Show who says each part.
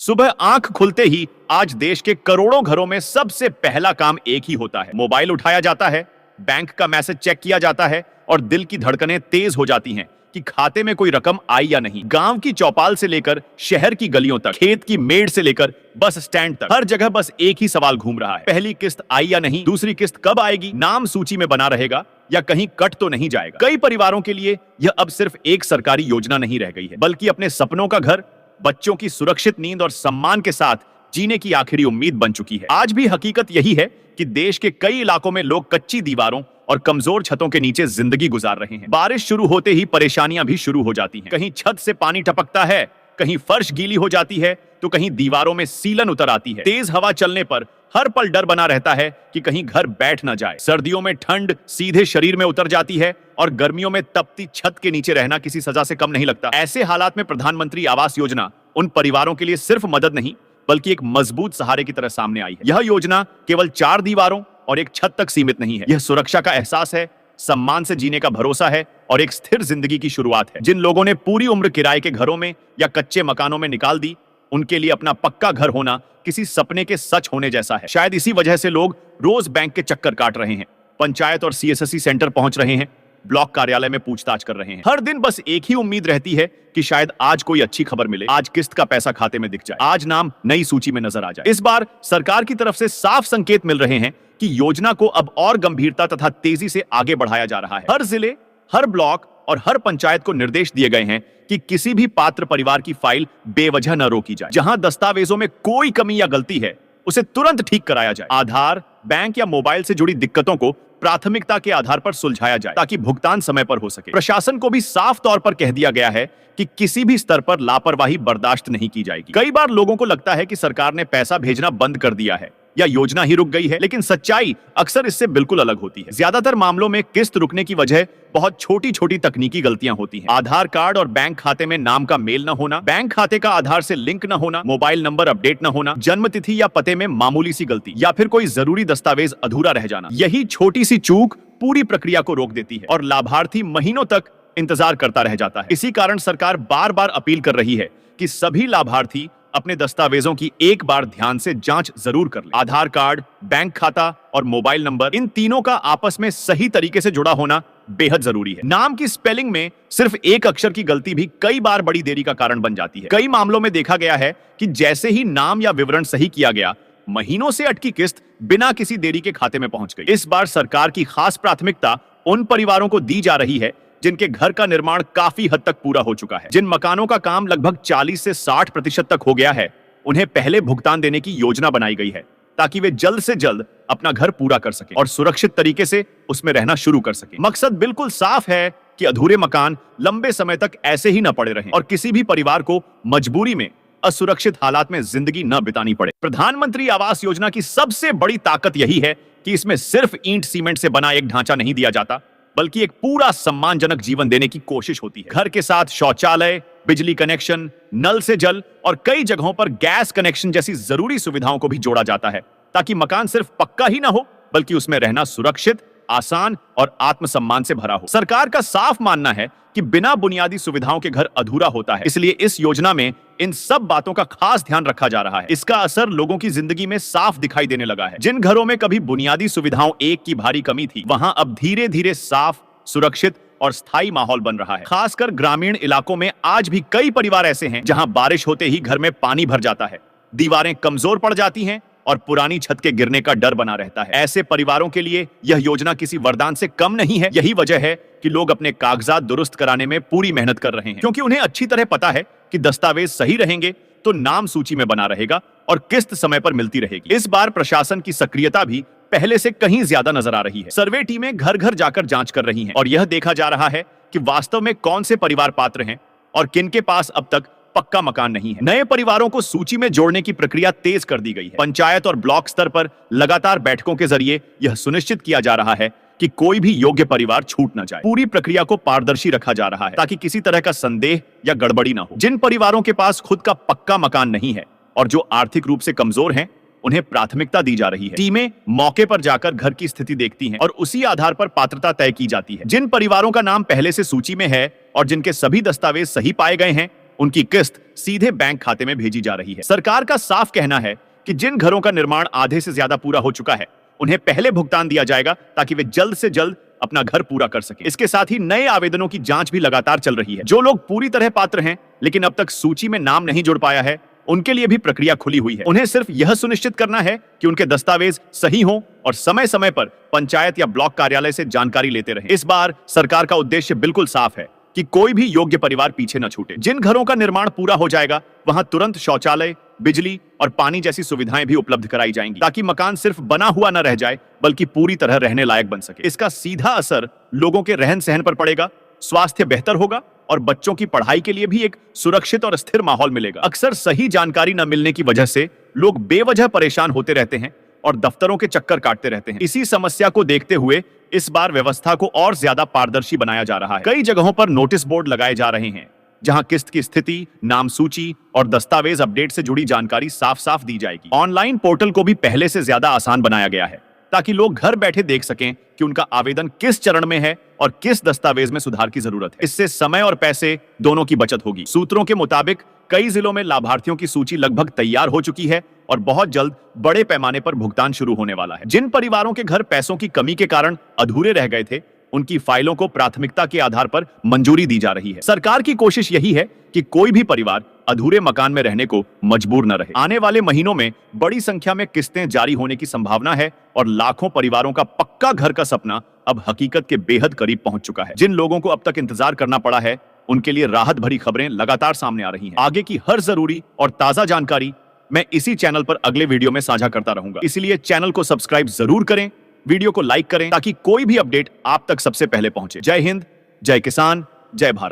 Speaker 1: सुबह आंख खुलते ही आज देश के करोड़ों घरों में सबसे पहला काम एक ही होता है। मोबाइल उठाया जाता है, बैंक का मैसेज चेक किया जाता है और दिल की धड़कनें तेज हो जाती हैं कि खाते में कोई रकम आई या नहीं। गांव की चौपाल से लेकर शहर की गलियों तक, खेत की मेड़ से लेकर बस स्टैंड तक, हर जगह बस एक ही सवाल घूम रहा है। पहली किस्त आई या नहीं, दूसरी किस्त कब आएगी, नाम सूची में बना रहेगा या कहीं कट तो नहीं जाएगा। कई परिवारों के लिए यह अब सिर्फ एक सरकारी योजना नहीं रह गई है, बल्कि अपने सपनों का घर, बच्चों की सुरक्षित नींद और सम्मान के साथ जीने की आखिरी उम्मीद बन चुकी है। आज भी हकीकत यही है कि देश के कई इलाकों में लोग कच्ची दीवारों और कमजोर छतों के नीचे जिंदगी गुजार रहे हैं। बारिश शुरू होते ही परेशानियां भी शुरू हो जाती हैं। कहीं छत से पानी टपकता है, कहीं फर्श गीली हो जाती है, तो कहीं दीवारों में सीलन उतर आती है। तेज हवा चलने पर हर पल डर बना रहता है कि कहीं घर बैठ न जाए। सर्दियों में ठंड सीधे शरीर में उतर जाती है और गर्मियों में तपती छत के नीचे रहना किसी सजा से कम नहीं लगता। ऐसे हालात में प्रधानमंत्री आवास योजना उन परिवारों के लिए सिर्फ मदद नहीं, बल्कि एक मजबूत सहारे की तरह सामने आई है। यह योजना केवल 4 दीवारों और एक छत तक सीमित नहीं है। यह सुरक्षा का एहसास है, सम्मान से जीने का भरोसा है और एक स्थिर जिंदगी की शुरुआत है। जिन लोगों ने पूरी उम्र किराए के घरों में या कच्चे मकानों में निकाल दी, उनके लिए अपना पक्का घर होना किसी सपने के सच होने जैसा है। शायद इसी वजह से लोग रोज बैंक के चक्कर काट रहे हैं, पंचायत और सीएससी सेंटर पहुंच रहे हैं, ब्लॉक कार्यालय में पूछताछ कर रहे हैं। हर दिन बस एक ही उम्मीद रहती है कि शायद आज कोई अच्छी खबर मिले, आज किस्त का पैसा खाते में दिख जाए, आज नाम नई सूची में नजर आ जाए। इस बार सरकार की तरफ से साफ संकेत मिल रहे हैं कि योजना को अब और गंभीरता तथा तेजी से आगे बढ़ाया जा रहा है। हर जिले, हर ब्लॉक और हर पंचायत को निर्देश दिए गए हैं कि किसी भी पात्र परिवार की फाइल बेवजह न रोकी जाए। जहां दस्तावेजों में कोई कमी या गलती है, उसे तुरंत ठीक कराया जाए। आधार, बैंक या मोबाइल से जुड़ी दिक्कतों को प्राथमिकता के आधार पर सुलझाया जाए ताकि भुगतान समय पर हो सके। प्रशासन को भी साफ तौर पर कह दिया गया है कि किसी भी स्तर पर लापरवाही बर्दाश्त नहीं की जाएगी। कई बार लोगों को लगता है कि सरकार ने पैसा भेजना बंद कर दिया है या योजना ही रुक गई है, लेकिन सच्चाई अक्सर इससे बिल्कुल अलग होती है। ज्यादातर मामलों में किस्त रुकने की वजह बहुत छोटी छोटी तकनीकी गलतियां होती हैं। आधार कार्ड और बैंक खाते में नाम का मेल न होना, बैंक खाते का आधार से लिंक न होना, मोबाइल नंबर अपडेट न होना, जन्म तिथि या पते में मामूली सी गलती या फिर कोई जरूरी दस्तावेज अधूरा रह जाना। यही छोटी सी चूक पूरी प्रक्रिया को रोक देती है और लाभार्थी महीनों तक इंतजार करता रह जाता है। इसी कारण सरकार बार बार अपील कर रही है कि सभी लाभार्थी अपने दस्तावेजों की एक बार ध्यान से जांच जरूर कर लें। आधार कार्ड, बैंक खाता और मोबाइल नंबर, इन तीनों का आपस में सही तरीके से जुड़ा होना बेहद जरूरी है। नाम की स्पेलिंग में सिर्फ एक अक्षर की गलती भी कई बार बड़ी देरी का कारण बन जाती है। कई मामलों में देखा गया है कि जैसे ही नाम या विवरण सही किया गया, महीनों से अटकी किस्त बिना किसी देरी के खाते में पहुंच गई। इस बार सरकार की खास प्राथमिकता उन परिवारों को दी जा रही है जिनके घर का निर्माण काफी हद तक पूरा हो चुका है। जिन मकानों का काम लगभग 40 से 60% तक हो गया है, उन्हें पहले भुगतान देने की योजना बनाई गई है ताकि वे जल्द से जल्द अपना घर पूरा कर सकें और सुरक्षित तरीके से उसमें रहना शुरू कर सकें। मकसद बिल्कुल साफ है कि अधूरे मकान लंबे समय तक ऐसे ही न पड़े रहें और किसी भी परिवार को मजबूरी में असुरक्षित हालात में जिंदगी न बितानी पड़े। प्रधानमंत्री आवास योजना की सबसे बड़ी ताकत यही है कि इसमें सिर्फ ईंट सीमेंट से बना एक ढांचा नहीं दिया जाता, बल्कि एक पूरा सम्मानजनक जीवन देने की कोशिश होती है। घर के साथ शौचालय, बिजली कनेक्शन, नल से जल और कई जगहों पर गैस कनेक्शन जैसी जरूरी सुविधाओं को भी जोड़ा जाता है ताकि मकान सिर्फ पक्का ही ना हो, बल्कि उसमें रहना सुरक्षित, आसान और आत्मसम्मान से भरा हो। सरकार का साफ मानना है कि बिना बुनियादी सुविधाओं के घर अधूरा होता है, इसलिए इस योजना में इन सब बातों का खास ध्यान रखा जा रहा है। इसका असर लोगों की जिंदगी में साफ दिखाई देने लगा है। जिन घरों में कभी बुनियादी सुविधाओं एक की भारी कमी थी, वहां अब धीरे धीरे साफ, सुरक्षित और स्थायी माहौल बन रहा है। खासकर ग्रामीण इलाकों में आज भी कई परिवार ऐसे हैं जहां बारिश होते ही घर में पानी भर जाता है, दीवारें कमजोर पड़ जाती हैं और पुरानी छत के गिरने का डर बना रहता है। ऐसे परिवारों के लिए यह योजना किसी वरदान से कम नहीं है। यही वजह है कि लोग अपने कागजात दुरुस्त कराने में पूरी मेहनत कर रहे हैं, क्योंकि उन्हें अच्छी तरह पता है कि दस्तावेज सही रहेंगे तो नाम सूची में बना रहेगा और किस्त समय पर मिलती रहेगी। इस बार प्रशासन की सक्रियता भी पहले से कहीं ज्यादा नजर आ रही है। सर्वे टीमें घर घर जाकर जांच कर रही हैं और यह देखा जा रहा है कि वास्तव में कौन से परिवार पात्र हैं और किनके पास अब तक पक्का मकान नहीं है। नए परिवारों को सूची में जोड़ने की प्रक्रिया तेज कर दी गई है। पंचायत और ब्लॉक स्तर पर लगातार बैठकों के जरिए यह सुनिश्चित किया जा रहा है कि कोई भी योग्य परिवार छूट न जाए। पूरी प्रक्रिया को पारदर्शी रखा जा रहा है ताकि किसी तरह का संदेह या गड़बड़ी ना हो। जिन परिवारों के पास खुद का पक्का मकान नहीं है और जो आर्थिक रूप से कमजोर हैं, उन्हें प्राथमिकता दी जा रही है। टीमें मौके पर जाकर घर की स्थिति देखती हैं और उसी आधार पर पात्रता तय की जाती है। जिन परिवारों का नाम पहले से सूची में है और जिनके सभी दस्तावेज सही पाए गए हैं, उनकी किस्त सीधे बैंक खाते में भेजी जा रही है। सरकार का साफ कहना है कि जिन घरों का निर्माण आधे से ज्यादा पूरा हो चुका है, उन्हें पहले भुगतान दिया जाएगा ताकि वे जल्द से जल्द अपना घर पूरा कर सके। इसके साथ ही नए आवेदनों की जांच भी लगातार चल रही है। जो लोग पूरी तरह पात्र हैं लेकिन अब तक सूची में नाम नहीं जुड़ पाया है, उनके लिए भी प्रक्रिया खुली हुई है। उन्हें सिर्फ यह सुनिश्चित करना है कि उनके दस्तावेज सही हों और समय समय पर पंचायत या ब्लॉक कार्यालय से जानकारी लेते रहें। इस बार सरकार का उद्देश्य बिल्कुल साफ है कि कोई भी योग्य परिवार पीछे न छूटे। जिन घरों का निर्माण पूरा हो जाएगा, वहां तुरंत शौचालय, बिजली और पानी जैसी सुविधाएं भी उपलब्ध कराई जाएंगी, ताकि मकान सिर्फ बना हुआ न रह जाए बल्कि पूरी तरह रहने लायक बन सके। इसका सीधा असर लोगों के रहन सहन पर पड़ेगा, स्वास्थ्य बेहतर होगा और बच्चों की पढ़ाई के लिए भी एक सुरक्षित और स्थिर माहौल मिलेगा। अक्सर सही जानकारी न मिलने की वजह से लोग बेवजह परेशान होते रहते हैं और दफ्तरों के चक्कर काटते रहते हैं। इसी समस्या को देखते हुए इस बार व्यवस्था को और ज्यादा पारदर्शी बनाया जा रहा है। कई जगहों पर नोटिस बोर्ड लगाए जा रहे हैं जहां किस्त की स्थिति, नाम सूची और दस्तावेज अपडेट से जुड़ी जानकारी साफ साफ दी जाएगी। ऑनलाइन पोर्टल को भी पहले से ज्यादा आसान बनाया गया है ताकि लोग घर बैठे देख सकें कि उनका आवेदन किस चरण में है और किस दस्तावेज में सुधार की जरूरत है। इससे समय और पैसे दोनों की बचत होगी। सूत्रों के मुताबिक कई जिलों में लाभार्थियों की सूची लगभग तैयार हो चुकी है और बहुत जल्द बड़े पैमाने पर भुगतान शुरू होने वाला है। जिन परिवारों के घर पैसों की कमी के कारण अधूरे रह गए थे, उनकी फाइलों को प्राथमिकता के आधार पर मंजूरी दी जा रही है। सरकार की कोशिश यही है कि कोई भी परिवार अधूरे मकान में रहने को मजबूर न रहे। आने वाले महीनों में बड़ी संख्या में किस्तें जारी होने की संभावना है और लाखों परिवारों का पक्का घर का सपना अब हकीकत के बेहद करीब पहुंच चुका है। जिन लोगों को अब तक इंतजार करना पड़ा है, उनके लिए राहत भरी खबरें लगातार सामने आ रही हैं। आगे की हर जरूरी और ताजा जानकारी मैं इसी चैनल पर अगले वीडियो में साझा करता रहूंगा। इसलिए चैनल को सब्सक्राइब जरूर करें, वीडियो को लाइक करें ताकि कोई भी अपडेट आप तक सबसे पहले पहुंचे। जय हिंद, जय किसान, जय भारत।